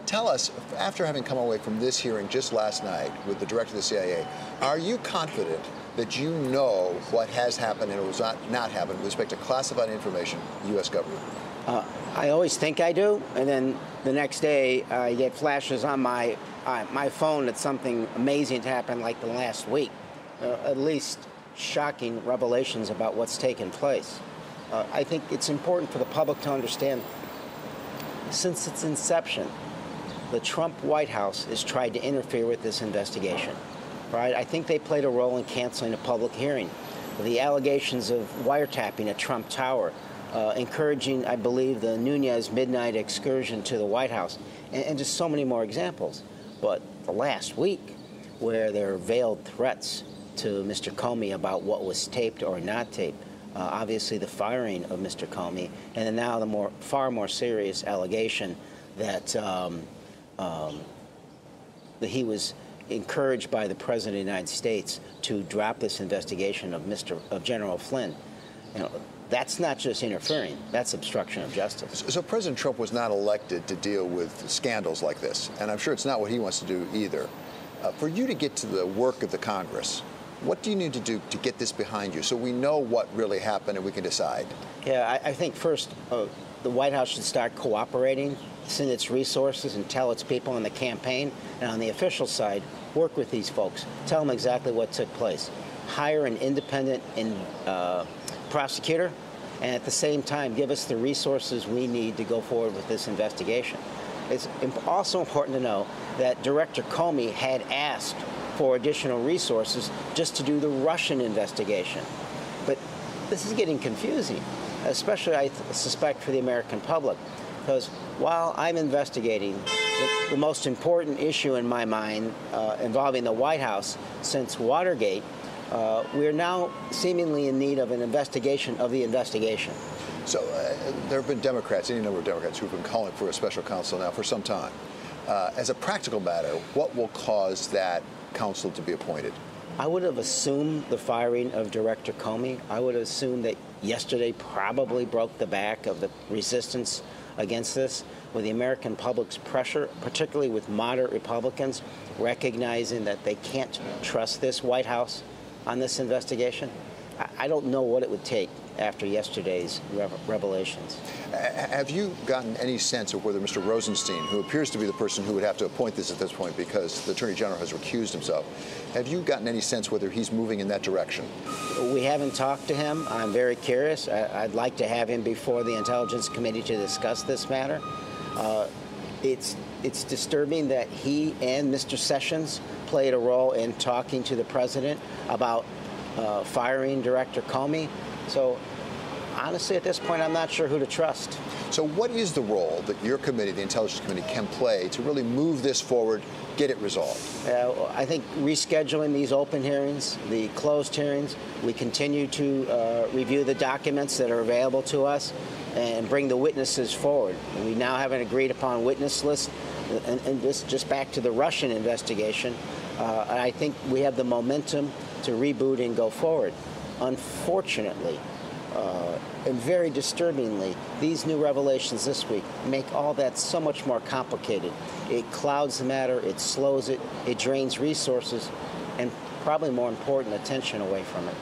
Tell us, after having come away from this hearing just last night with the director of the CIA, are you confident that you know what has happened and it was not happened with respect to classified information in the U.S. government? I always think I do, and then the next day I get flashes on my phone that something amazing happened like the last week. At least shocking revelations about what's taken place. I think it's important for the public to understand, since its inception, the Trump White House has tried to interfere with this investigation. Right? I think they played a role in canceling a public hearing. The allegations of wiretapping at Trump Tower, encouraging, I believe, the Nunez midnight excursion to the White House, and just so many more examples. But the last week, where there are veiled threats to Mr. Comey about what was taped or not taped, obviously the firing of Mr. Comey, and then now the far more serious allegation that that he was encouraged by the President of the United States to drop this investigation of General Flynn. You know, that's not just interfering, that's obstruction of justice. So President Trump was not elected to deal with scandals like this, and I'm sure it's not what he wants to do either. For you to get to the work of the Congress, what do you need to do to get this behind you so we know what really happened and we can decide? Yeah, I think first the White House should start cooperating, send its resources and tell its people in the campaign, and on the official side, work with these folks. Tell them exactly what took place. Hire an independent prosecutor, and at the same time, give us the resources we need to go forward with this investigation. It's also important to know that Director Comey had asked for additional resources just to do the Russian investigation. But this is getting confusing, especially, I suspect, for the American public. Because while I'm investigating the most important issue in my mind involving the White House since Watergate, we are now seemingly in need of an investigation of the investigation. So there have been Democrats, any number of Democrats, who've been calling for a special counsel now for some time. As a practical matter, what will cause that counsel to be appointed? I would have assumed the firing of Director Comey. I would have assumed that yesterday probably broke the back of the resistance against this, with the American public's pressure, particularly with moderate Republicans, recognizing that they can't trust this White House on this investigation. I don't know what it would take after yesterday's revelations. Have you gotten any sense of whether Mr. Rosenstein, who appears to be the person who would have to appoint this at this point because the Attorney General has recused himself, have you gotten any sense whether he's moving in that direction? We haven't talked to him. I'm very curious. I'd like to have him before the Intelligence Committee to discuss this matter. It's disturbing that he and Mr. Sessions played a role in talking to the President about firing Director Comey. So honestly, at this point, I'm not sure who to trust. So what is the role that your committee, the Intelligence Committee, can play to really move this forward, get it resolved? I think rescheduling these open hearings, the closed hearings, we continue to review the documents that are available to us and bring the witnesses forward. And we now have an agreed upon witness list. And this just back to the Russian investigation. I think we have the momentum to reboot and go forward. Unfortunately, and very disturbingly, these new revelations this week make all that so much more complicated. It clouds the matter, it slows it, it drains resources, and probably more important, attention away from it.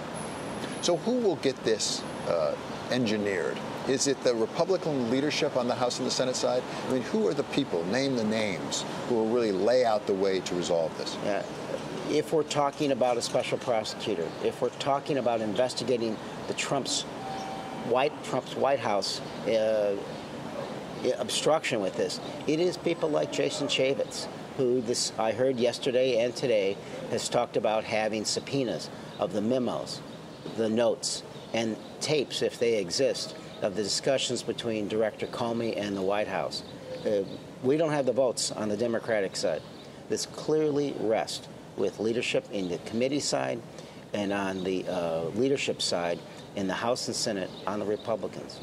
So who will get this engineered? Is it the Republican leadership on the House and the Senate side? I mean, who are the people, name the names, who will really lay out the way to resolve this? Yeah. If we're talking about a special prosecutor, if we're talking about investigating the Trump's White House obstruction with this, it is people like Jason Chaffetz, who I heard yesterday and today has talked about having subpoenas of the memos, the notes, and tapes, if they exist, of the discussions between Director Comey and the White House. We don't have the votes on the Democratic side. This clearly rests with leadership in the committee side and on the leadership side in the House and Senate on the Republicans.